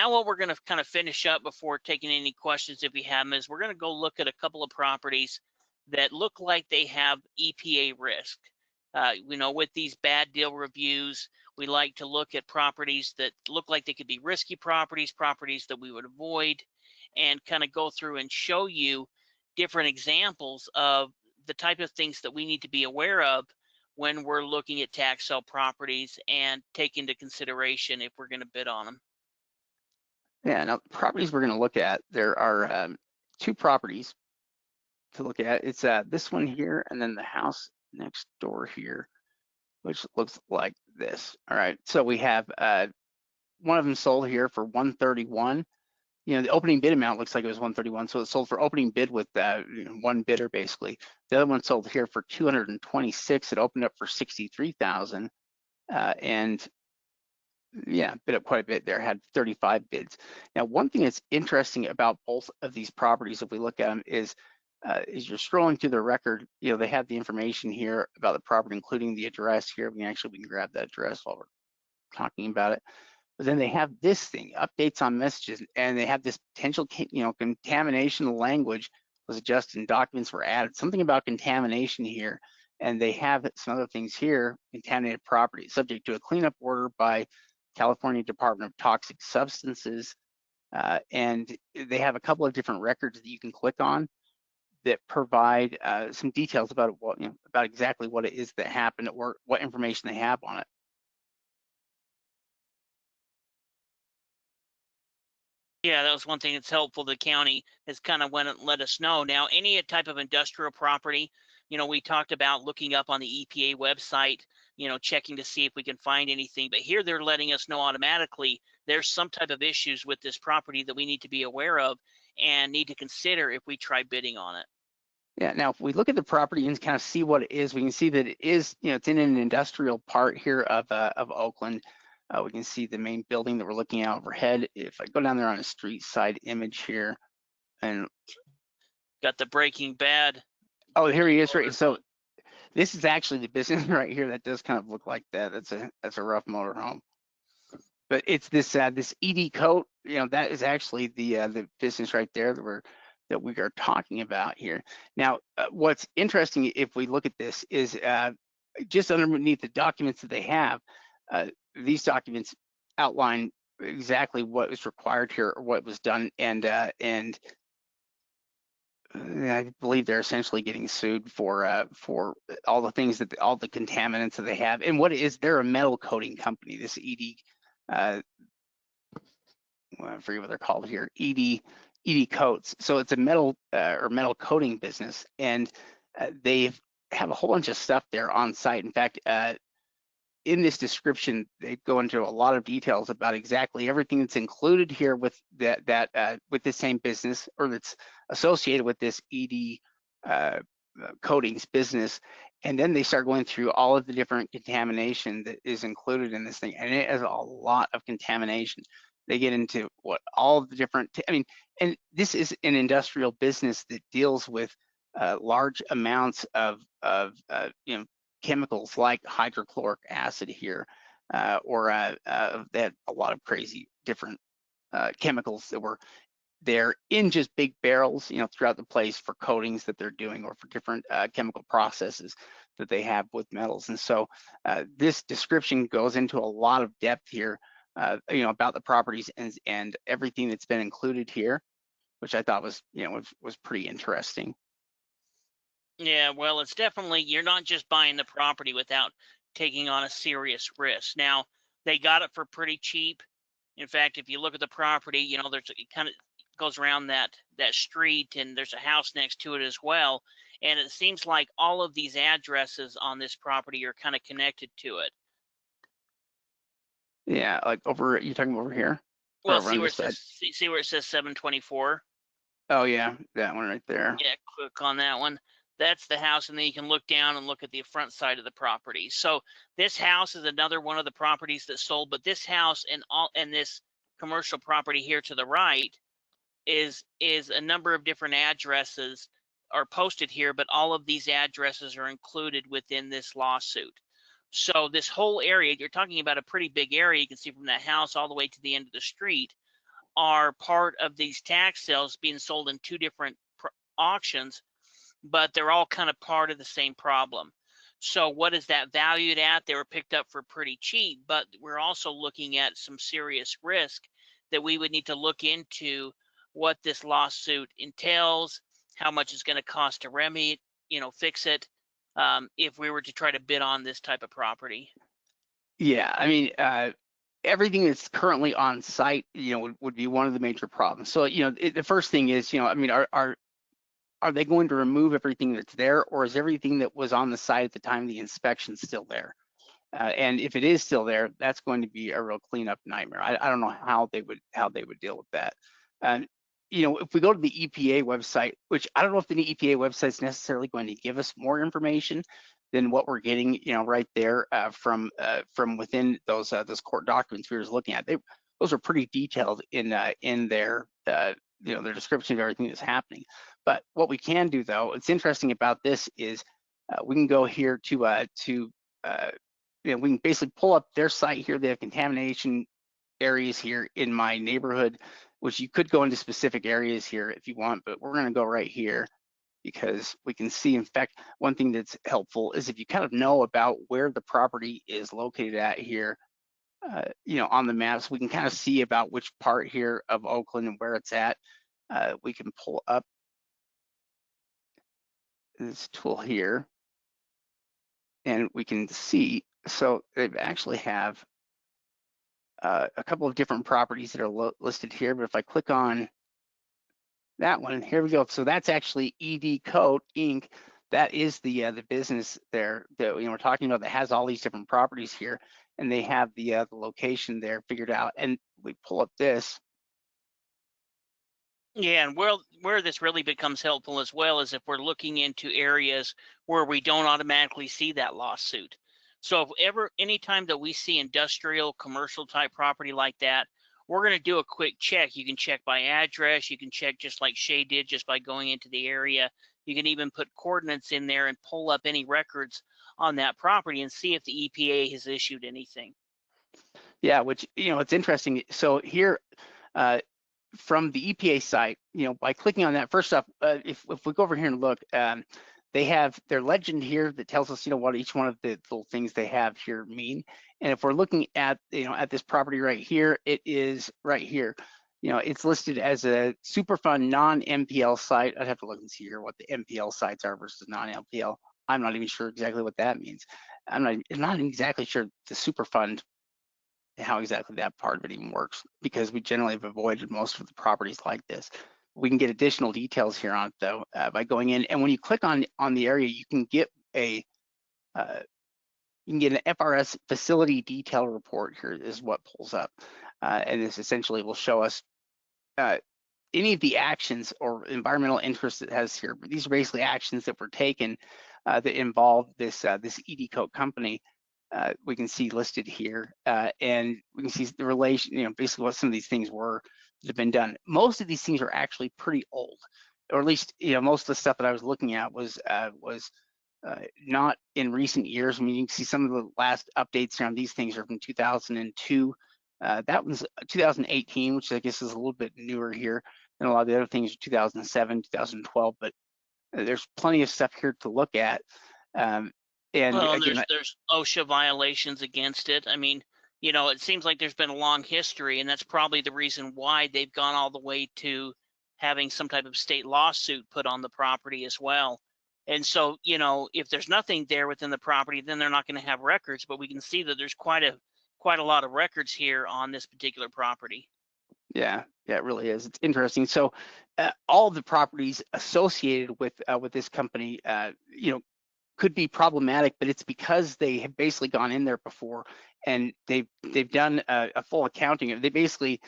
Now what we're going to kind of finish up before taking any questions if we have them is we're going to go look at a couple of properties that look like they have EPA risk. With these bad deal reviews, we like to look at properties that look like they could be risky properties, properties that we would avoid, and kind of go through and show you different examples of the type of things that we need to be aware of when we're looking at tax sale properties and take into consideration if we're going to bid on them. Yeah, now properties we're going to look at, there are two properties to look at. It's this one here and then the house next door here, which looks like this. All right, so we have one of them sold here for 131. The opening bid amount looks like it was 131, so it sold for opening bid with one bidder basically. The other one sold here for 226. It opened up for 63,000, and yeah, bid up quite a bit there, had 35 bids. Now, one thing that's interesting about both of these properties, if we look at them, is as you're scrolling through the record, they have the information here about the property, including the address here. We can grab that address while we're talking about it. But then they have this thing, updates on messages, and they have this potential, contamination language was adjusted and documents were added. Something about contamination here. And they have some other things here, contaminated property, subject to a cleanup order by California Department of Toxic Substances. And they have a couple of different records that you can click on that provide some details about about exactly what it is that happened or what information they have on it. Yeah, that was one thing that's helpful. The county has kind of went and let us know. Now, any type of industrial property, we talked about looking up on the EPA website, checking to see if we can find anything. But here they're letting us know automatically there's some type of issues with this property that we need to be aware of and need to consider if we try bidding on it. Yeah, now if we look at the property and kind of see what it is, we can see that it is, it's in an industrial part here of Oakland. We can see the main building that we're looking at overhead. If I go down there on a street side image here, and got the Breaking Bad. Oh, here he is, right? So this is actually the business right here that does kind of look like that. That's a rough motorhome. But it's this this ED coat, that is actually the business right there that we are talking about here. Now, what's interesting if we look at this is just underneath the documents that they have, these documents outline exactly what was required here or what was done, and I believe they're essentially getting sued for all the things all the contaminants that they have. And what it is, they're a metal coating company. This ED, I forget what they're called here, ED Coats. So it's a metal or metal coating business, and they have a whole bunch of stuff there on site. In fact, in this description, they go into a lot of details about exactly everything that's included here with with the same business or that's associated with this ED coatings business. And then they start going through all of the different contamination that is included in this thing, and it has a lot of contamination. They get into what all the different, and this is an industrial business that deals with large amounts of chemicals like hydrochloric acid here, or they had a lot of crazy different chemicals that were there in just big barrels, throughout the place for coatings that they're doing or for different chemical processes that they have with metals. And so this description goes into a lot of depth here, about the properties and everything that's been included here, which I thought was, was pretty interesting. Yeah, well, it's definitely, you're not just buying the property without taking on a serious risk. Now, they got it for pretty cheap. In fact, if you look at the property, it kind of goes around that street, and there's a house next to it as well. And it seems like all of these addresses on this property are kind of connected to it. Yeah, like you're talking over here? Well, see where it says 724? Oh yeah, that one right there. Yeah, click on that one. That's the house, and then you can look down and look at the front side of the property. So this house is another one of the properties that sold, but this house and this commercial property here to the right is a number of different addresses are posted here, but all of these addresses are included within this lawsuit. So this whole area, you're talking about a pretty big area. You can see from that house all the way to the end of the street. are part of these tax sales being sold in two different auctions, but they're all kind of part of the same problem. So what is that valued at? They were picked up for pretty cheap, but we're also looking at some serious risk that we would need to look into what this lawsuit entails, how much it's going to cost to remedy, fix it, if we were to try to bid on this type of property. Yeah, I mean, everything that's currently on site, would be one of the major problems. So, the first thing is, I mean, are they going to remove everything that's there, or is everything that was on the site at the time of the inspection still there? And if it is still there, that's going to be a real cleanup nightmare. I don't know how they would deal with that. If we go to the EPA website, which I don't know if the EPA website is necessarily going to give us more information than what we're getting, right there from within those court documents we were just looking at. Those are pretty detailed in their their description of everything that's happening. But what we can do, though, what's interesting about this is we can go here to we can basically pull up their site here. They have contamination areas here in my neighborhood, which you could go into specific areas here if you want, but we're going to go right here because we can see. In fact, one thing that's helpful is if you kind of know about where the property is located at here, on the maps, we can kind of see about which part here of Oakland and where it's at. We can pull up this tool here and we can see. So they actually have a couple of different properties that are listed here, but if I click on that one, here we go. So that's actually ED Coat Inc. That is the business there that we're talking about that has all these different properties here, and they have the location there figured out. And we pull up this. Yeah, and where this really becomes helpful as well is if we're looking into areas where we don't automatically see that lawsuit. So anytime that we see industrial, commercial type property like that, we're going to do a quick check. You can check by address. You can check just like Shay did, just by going into the area. You can even put coordinates in there and pull up any records on that property and see if the EPA has issued anything. Yeah, which, it's interesting. So here, from the EPA site, by clicking on that, first off, if we go over here and look, they have their legend here that tells us, what each one of the little things they have here mean. And if we're looking at, at this property right here, it is right here. It's listed as a Superfund non-MPL site. I'd have to look and see here what the MPL sites are versus non-MPL. I'm not even sure exactly what that means. I'm not exactly sure the Superfund, how exactly that part of it even works, because we generally have avoided most of the properties like this. We can get additional details here on it, though, by going in. And when you click on the area, you can get an FRS facility detail report. Here is what pulls up, and this essentially will show us any of the actions or environmental interests it has here. But these are basically actions that were taken that involve this ED Coat company. We can see listed here, and we can see the relation, basically what some of these things were that have been done. Most of these things are actually pretty old, or at least, most of the stuff that I was looking at was not in recent years. I mean, you can see some of the last updates around these things are from 2002. That one's 2018, which I guess is a little bit newer here than a lot of the other things, 2007, 2012, but there's plenty of stuff here to look at. And well, again, there's OSHA violations against it. I mean, it seems like there's been a long history, and that's probably the reason why they've gone all the way to having some type of state lawsuit put on the property as well. And so, if there's nothing there within the property, then they're not going to have records. But we can see that there's quite a lot of records here on this particular property. Yeah, it really is. It's interesting. So, all of the properties associated with this company, could be problematic, but it's because they have basically gone in there before and they've done a full accounting. They basically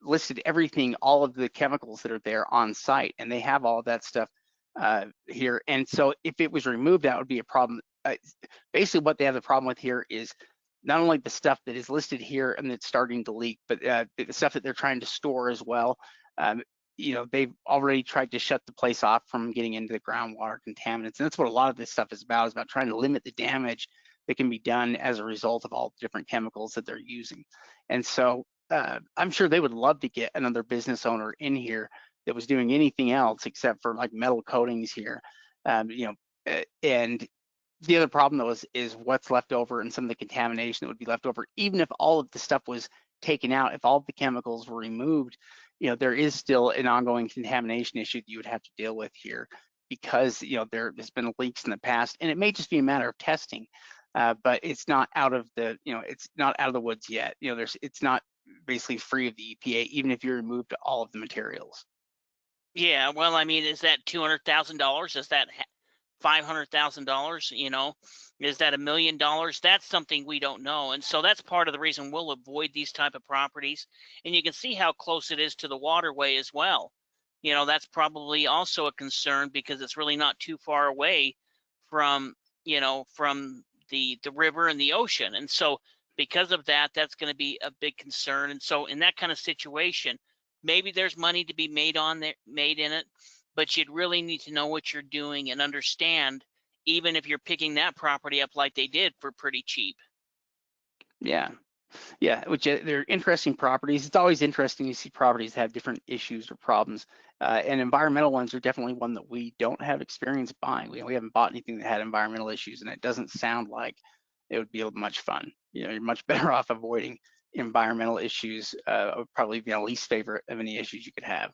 listed everything, all of the chemicals that are there on site, and they have all of that stuff here. And so if it was removed, that would be a problem. Basically what they have the problem with here is not only the stuff that is listed here and that's starting to leak, but the stuff that they're trying to store as well. They've already tried to shut the place off from getting into the groundwater contaminants. And that's what a lot of this stuff is about trying to limit the damage that can be done as a result of all the different chemicals that they're using. And so I'm sure they would love to get another business owner in here that was doing anything else except for like metal coatings here. And the other problem though is what's left over and some of the contamination that would be left over. Even if all of the stuff was taken out, if all of the chemicals were removed, there is still an ongoing contamination issue that you would have to deal with here because there's been leaks in the past, and it may just be a matter of testing. But it's not out of the it's not out of the woods yet. It's not basically free of the EPA, even if you removed all of the materials. Yeah, well, I mean, is that $200,000? Is that $500,000? Is that $1 million? That's something we don't know, and so that's part of the reason we'll avoid these type of properties. And you can see how close it is to the waterway as well. That's probably also a concern because it's really not too far away from from the river and the ocean, and so because of that, that's going to be a big concern. And so in that kind of situation, maybe there's money to be made in it, but you'd really need to know what you're doing and understand, even if you're picking that property up like they did for pretty cheap. Yeah. Yeah, which they're interesting properties. It's always interesting to see properties that have different issues or problems. And environmental ones are definitely one that we don't have experience buying. We haven't bought anything that had environmental issues, and it doesn't sound like it would be much fun. You're much better off avoiding environmental issues. Would probably be the least favorite of any issues you could have.